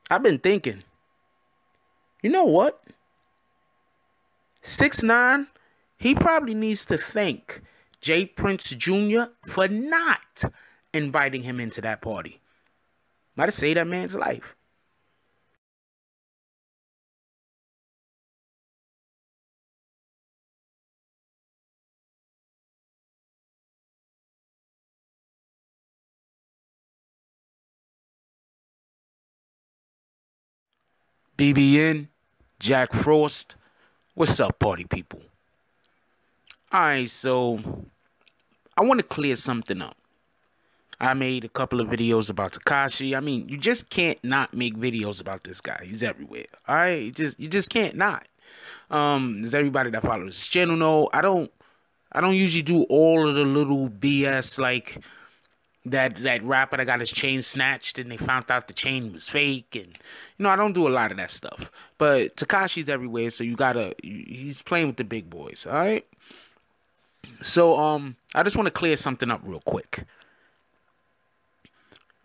I've been thinking, you know what? 6ix9ine, he probably needs to thank Jay Prince Jr. for not inviting him into that party. Might have saved that man's life. BBN, Jack Frost, what's up, party people? Alright, so I want to clear something up. I made a couple of videos about Tekashi. I mean, you just can't not make videos about this guy. He's everywhere. Alright? You just can't not. Does everybody that follows this channel know I don't usually do all of the little BS like that rapper that got his chain snatched and they found out the chain was fake, and I don't do a lot of that stuff. But Tekashi's everywhere, so he's playing with the big boys, all right? So I just want to clear something up real quick.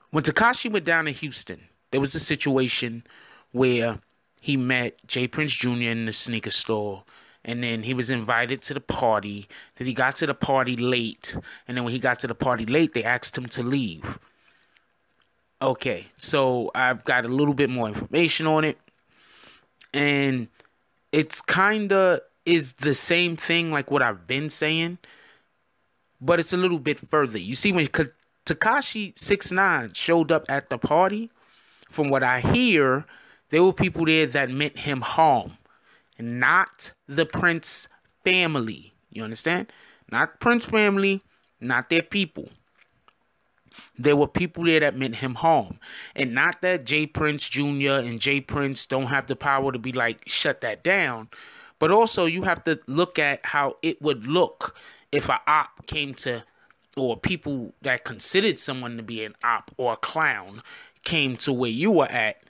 When Tekashi went down to Houston, there was a situation where he met Jay Prince Jr. in the sneaker store. And then he was invited to the party. Then he got to the party late. And then when he got to the party late, they asked him to leave. Okay, so I've got a little bit more information on it. And it's kind of is the same thing like what I've been saying. But it's a little bit further. You see, when Tekashi 6ix9ine showed up at the party, from what I hear, there were people there that meant him harm. Not the Prince family. You understand? Not Prince family, not their people. There were people there that meant him harm. And not that Jay Prince Jr. and Jay Prince don't have the power to be like, shut that down. But also you have to look at how it would look if a op came to, or people that considered someone to be an op or a clown came to where you were at,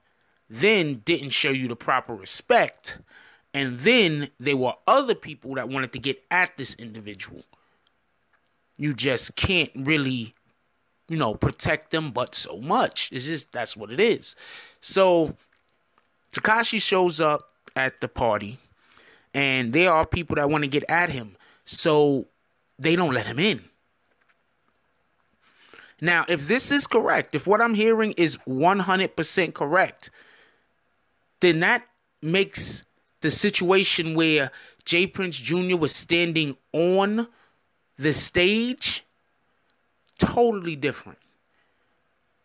then didn't show you the proper respect. And then there were other people that wanted to get at this individual. You just can't really, protect them but so much. It's just, that's what it is. So Tekashi shows up at the party and there are people that want to get at him. So they don't let him in. Now, if this is correct, if what I'm hearing is 100% correct, then that makes the situation where Jay Prince Jr. was standing on the stage totally different.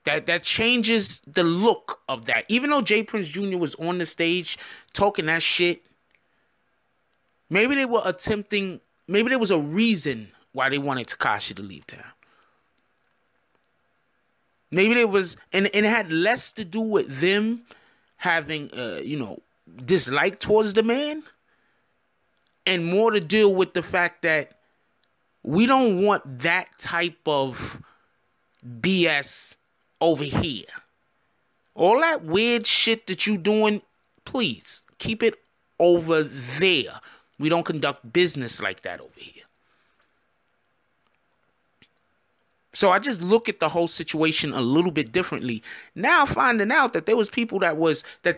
That changes the look of that. Even though Jay Prince Jr. was on the stage talking that shit, maybe they were attempting, maybe there was a reason why they wanted Tekashi to leave town. Maybe there was, and it had less to do with them having, dislike towards the man, and more to deal with the fact that we don't want that type of BS over here. All that weird shit that you doing, please keep it over there. We don't conduct business like that over here. So I just look at the whole situation a little bit differently. Now finding out that there was people that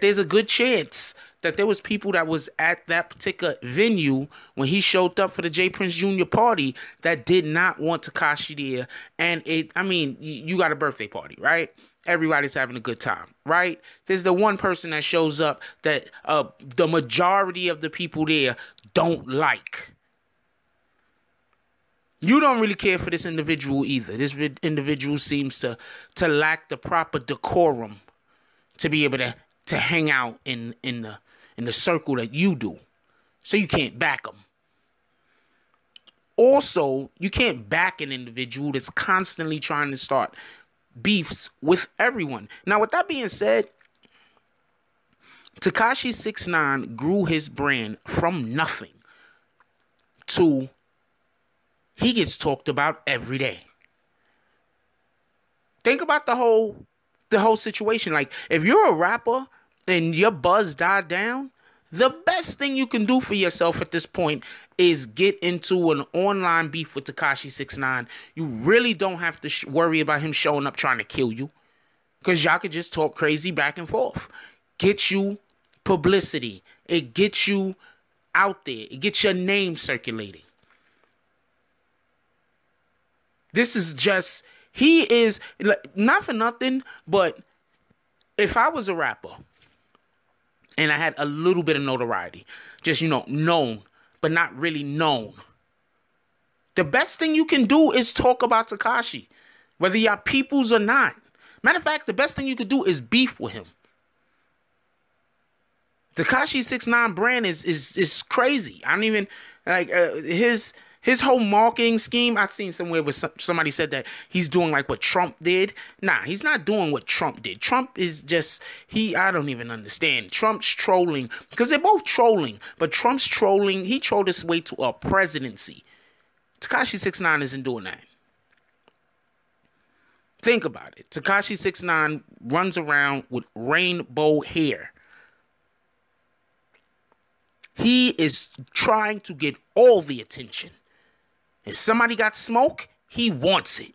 there's a good chance that there was people that was at that particular venue when he showed up for the Jay Prince Jr. party that did not want Tekashi there. And you got a birthday party, right? Everybody's having a good time, right? There's the one person that shows up that the majority of the people there don't like. You don't really care for this individual either. This individual seems to lack the proper decorum to be able to hang out in the circle that you do. So you can't back them. Also, you can't back an individual that's constantly trying to start beefs with everyone. Now, with that being said, Tekashi 6ix9ine grew his brand from nothing to he gets talked about every day. Think about the whole situation. Like, if you're a rapper and your buzz died down, the best thing you can do for yourself at this point is get into an online beef with Tekashi 6ix9ine. You really don't have to worry about him showing up trying to kill you. Because y'all could just talk crazy back and forth. Get you publicity. It gets you out there. It gets your name circulating. This is just, he is, not for nothing, but if I was a rapper and I had a little bit of notoriety, just, known, but not really known, the best thing you can do is talk about Tekashi, whether y'all peoples or not. Matter of fact, the best thing you could do is beef with him. Tekashi 6ix9ine brand is crazy. I don't even, like, his whole marketing scheme, I've seen somewhere where somebody said that he's doing like what Trump did. Nah, he's not doing what Trump did. Trump is just, I don't even understand. Trump's trolling, because they're both trolling, but Trump's trolling, he trolled his way to a presidency. Tekashi 6ix9ine isn't doing that. Think about it. Tekashi 6ix9ine runs around with rainbow hair. He is trying to get all the attention. If somebody got smoke, he wants it.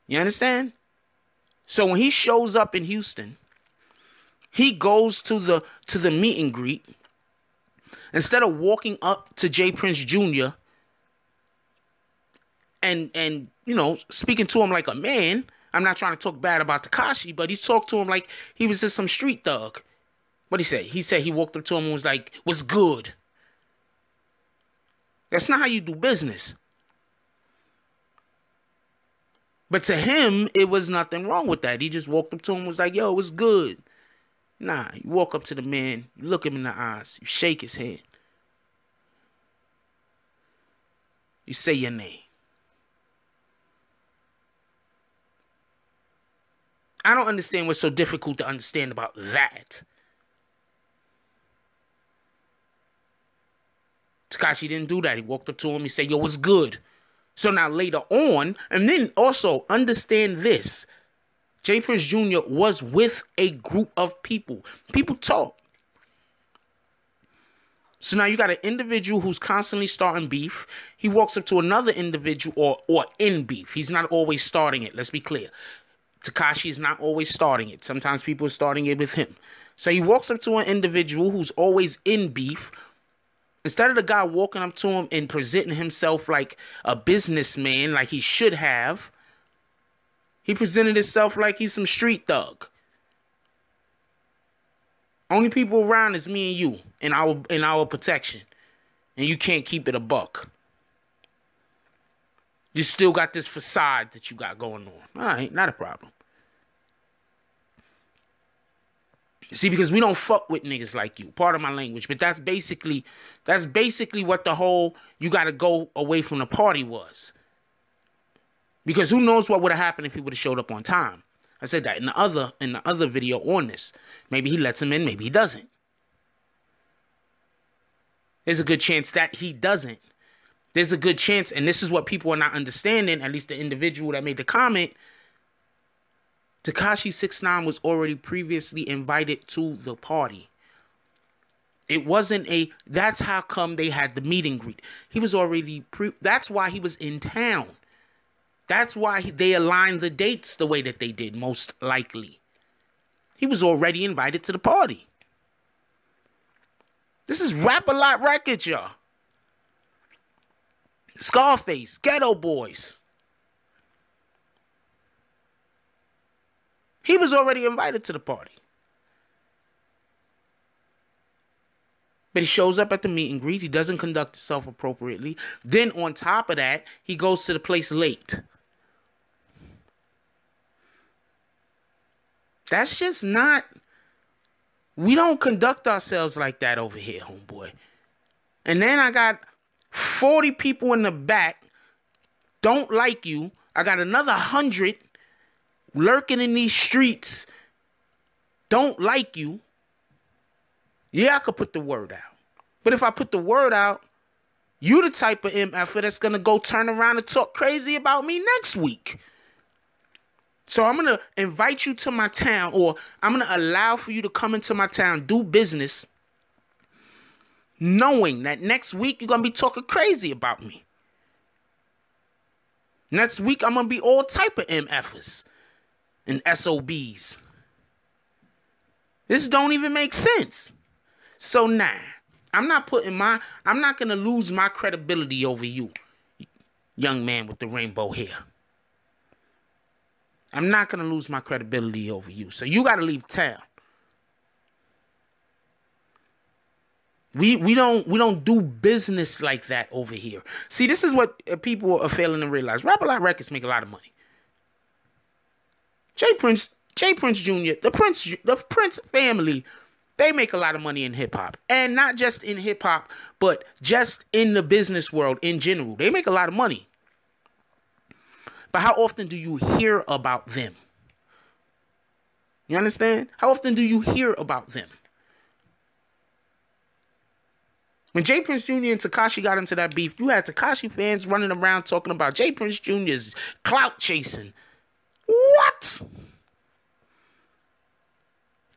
You understand? So when he shows up in Houston, he goes to the meet and greet. Instead of walking up to J. Prince Jr. and speaking to him like a man. I'm not trying to talk bad about Tekashi, but he talked to him like he was just some street thug. What'd he say? He said he walked up to him and was like, "What's good?" That's not how you do business. But to him, it was nothing wrong with that. He just walked up to him and was like, "Yo, what's good?" Nah, you walk up to the man, you look him in the eyes, you shake his hand. You say your name. I don't understand what's so difficult to understand about that. Tekashi didn't do that. He walked up to him. He said, "Yo, what's good?" So now later on, and then also understand this. J. Prince Jr. was with a group of people. People talk. So now you got an individual who's constantly starting beef. He walks up to another individual or in beef. He's not always starting it. Let's be clear. Tekashi is not always starting it. Sometimes people are starting it with him. So he walks up to an individual who's always in beef. Instead of the guy walking up to him and presenting himself like a businessman, like he should have, he presented himself like he's some street thug. Only people around is me and you in our protection. And you can't keep it a buck. You still got this facade that you got going on. All right, not a problem. See, because we don't fuck with niggas like you. Part of my language. But that's basically what the whole you got to go away from the party was. Because who knows what would have happened if he would have showed up on time. I said that in the other video on this. Maybe he lets him in, maybe he doesn't. There's a good chance that he doesn't. There's a good chance, and this is what people are not understanding, at least the individual that made the comment. Tekashi 6ix9ine was already previously invited to the party. It wasn't that's how come they had the meet and greet. He was already, that's why he was in town. That's why they aligned the dates the way that they did, most likely. He was already invited to the party. This is Rap-A-Lot Records, y'all. Scarface, Ghetto Boys. He was already invited to the party. But he shows up at the meet and greet. He doesn't conduct himself appropriately. Then on top of that, he goes to the place late. That's just not... We don't conduct ourselves like that over here, homeboy. And then I got 40 people in the back don't like you. I got another 100 lurking in these streets don't like you. Yeah, I could put the word out. But if I put the word out, you the type of MFer that's going to go turn around and talk crazy about me next week. So I'm going to invite you to my town, or I'm going to allow for you to come into my town, do business, knowing that next week you're going to be talking crazy about me. Next week I'm going to be all type of MFers. and SOBs. This don't even make sense. So nah, I'm not gonna lose my credibility over you, young man with the rainbow hair. I'm not gonna lose my credibility over you. So you gotta leave town. We don't do business like that over here. See, this is what people are failing to realize. Rap-A-Lot Records make a lot of money. J. Prince Jr., the Prince family, they make a lot of money in hip-hop. And not just in hip-hop, but just in the business world in general. They make a lot of money. But how often do you hear about them? You understand? How often do you hear about them? When J. Prince Jr. and Tekashi got into that beef, you had Tekashi fans running around talking about J. Prince Jr.'s clout chasing. What?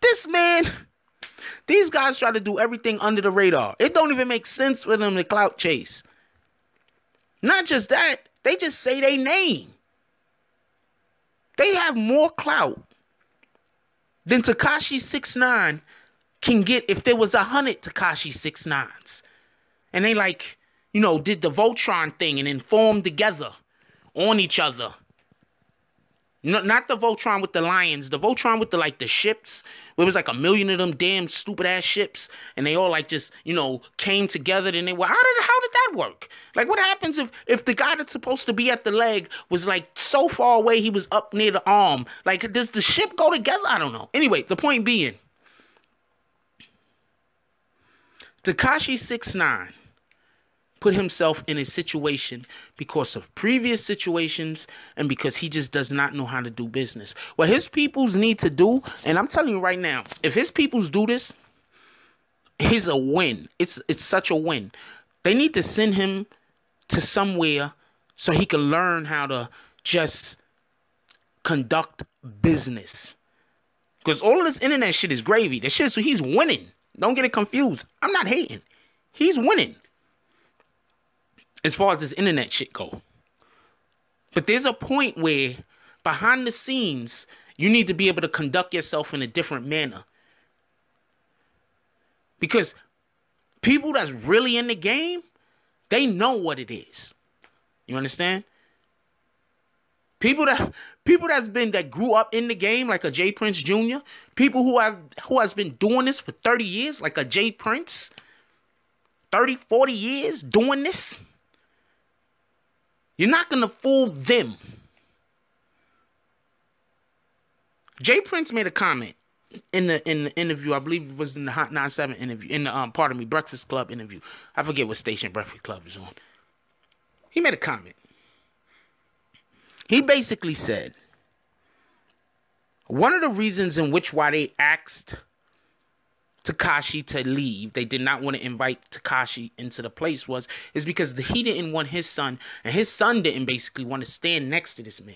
This man, these guys try to do everything under the radar. It don't even make sense for them to clout chase. Not just that, they just say their name. They have more clout than Tekashi 6ix9ine can get if there was 100 Tekashi 6ix9ines. And they like, did the Voltron thing and then formed together on each other. No, not the Voltron with the lions. The Voltron with the ships. Where it was like 1 million of them damn stupid ass ships. And they all just, came together. Then they were, how did that work? Like what happens if the guy that's supposed to be at the leg was like so far away he was up near the arm? Like does the ship go together? I don't know. Anyway, the point being, Tekashi 6ix9ine put himself in a situation because of previous situations and because he just does not know how to do business. What his peoples need to do, and I'm telling you right now, if his peoples do this, it's a win. It's such a win. They need to send him to somewhere so he can learn how to just conduct business. Because all of this internet shit is gravy. That shit, so he's winning. Don't get it confused. I'm not hating. He's winning. As far as this internet shit go. But there's a point where behind the scenes, you need to be able to conduct yourself in a different manner. Because people that's really in the game, they know what it is. You understand? People that grew up in the game, like a J. Prince Jr., people who has been doing this for 30 years, like a J. Prince, 30, 40 years doing this. You're not going to fool them. J. Prince made a comment in the interview. I believe it was in the Hot 97 interview, in the Breakfast Club interview. I forget what station Breakfast Club is on. He made a comment. He basically said, one of the reasons in which why they asked Tekashi to leave, they did not want to invite Tekashi into the place is because he didn't want his son, and his son didn't basically want to stand next to this man.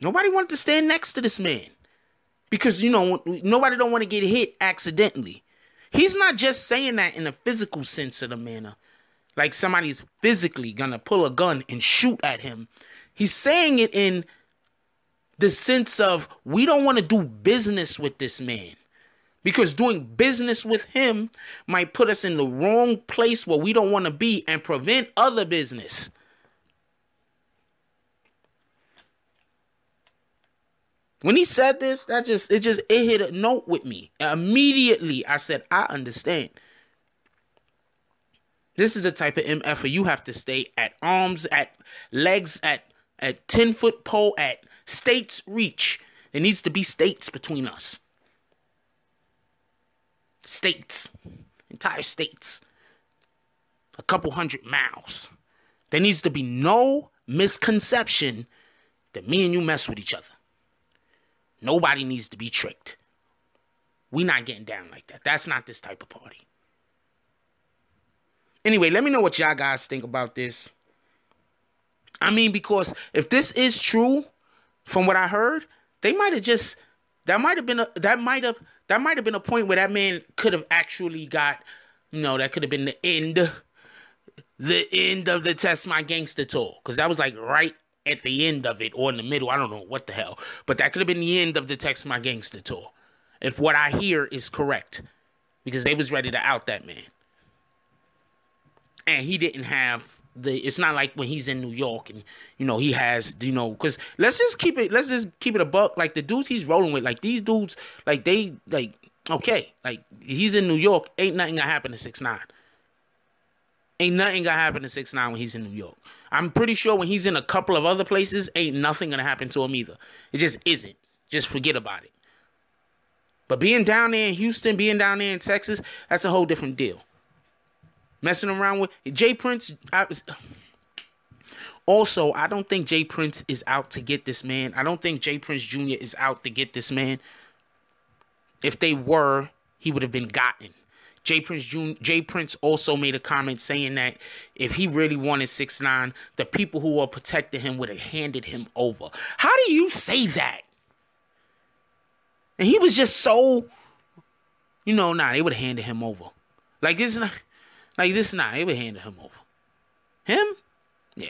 Nobody wanted to stand next to this man because, nobody don't want to get hit accidentally. He's not just saying that in a physical sense of the manner, like somebody's physically gonna pull a gun and shoot at him. He's saying it in the sense of we don't want to do business with this man. Because doing business with him might put us in the wrong place where we don't want to be and prevent other business. When he said this, it hit a note with me. Immediately, I said, I understand. This is the type of MF you have to stay at arms, at legs, at 10-foot pole, at states reach. There needs to be states between us. States. Entire states. A couple 100 miles. There needs to be no misconception that me and you mess with each other. Nobody needs to be tricked. We not getting down like that. That's not this type of party. Anyway, let me know what y'all guys think about this. I mean, because if this is true, from what I heard, they might have just that might have been a point where that man could have actually got, that could have been the end of the Test My Gangster tour, because that was like right at the end of it or in the middle. I don't know what the hell. But that could have been the end of the Text My Gangster tour. If what I hear is correct. Because they was ready to out that man. And he didn't have it's not like when he's in New York and, you know, he has, you know, because let's just keep it a buck. Like, the dudes he's rolling with, like, these dudes, like, they, like, okay, like, he's in New York, ain't nothing gonna happen to 6ix9ine. Ain't nothing gonna happen to 6ix9ine when he's in New York. I'm pretty sure when he's in a couple of other places, ain't nothing gonna happen to him either. It just isn't. Just forget about it. But being down there in Houston, being down there in Texas, that's a whole different deal. Messing around with Jay Prince. Also, I don't think Jay Prince is out to get this man. I don't think Jay Prince Jr. is out to get this man. If they were, he would have been gotten. Jay Prince also made a comment saying that if he really wanted 6ix9ine, the people who were protecting him would have handed him over. How do you say that? And he was just so, you know, nah, they would have handed him over. Like this, they would have handed him over. Him? Yeah.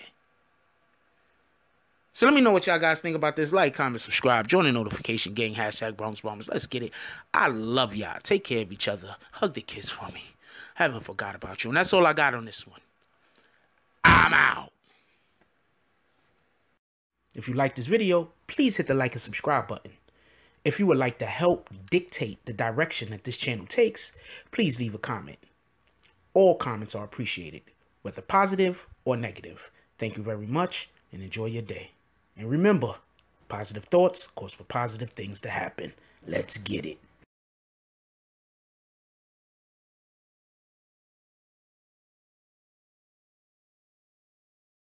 So let me know what y'all guys think about this. Like, comment, subscribe, join the notification gang, hashtag Bronx Bombers. Let's get it. I love y'all. Take care of each other. Hug the kids for me. Haven't forgot about you. And that's all I got on this one. I'm out. If you like this video, please hit the like and subscribe button. If you would like to help dictate the direction that this channel takes, please leave a comment. All comments are appreciated, whether positive or negative. Thank you very much and enjoy your day. And remember, positive thoughts cause for positive things to happen. Let's get it.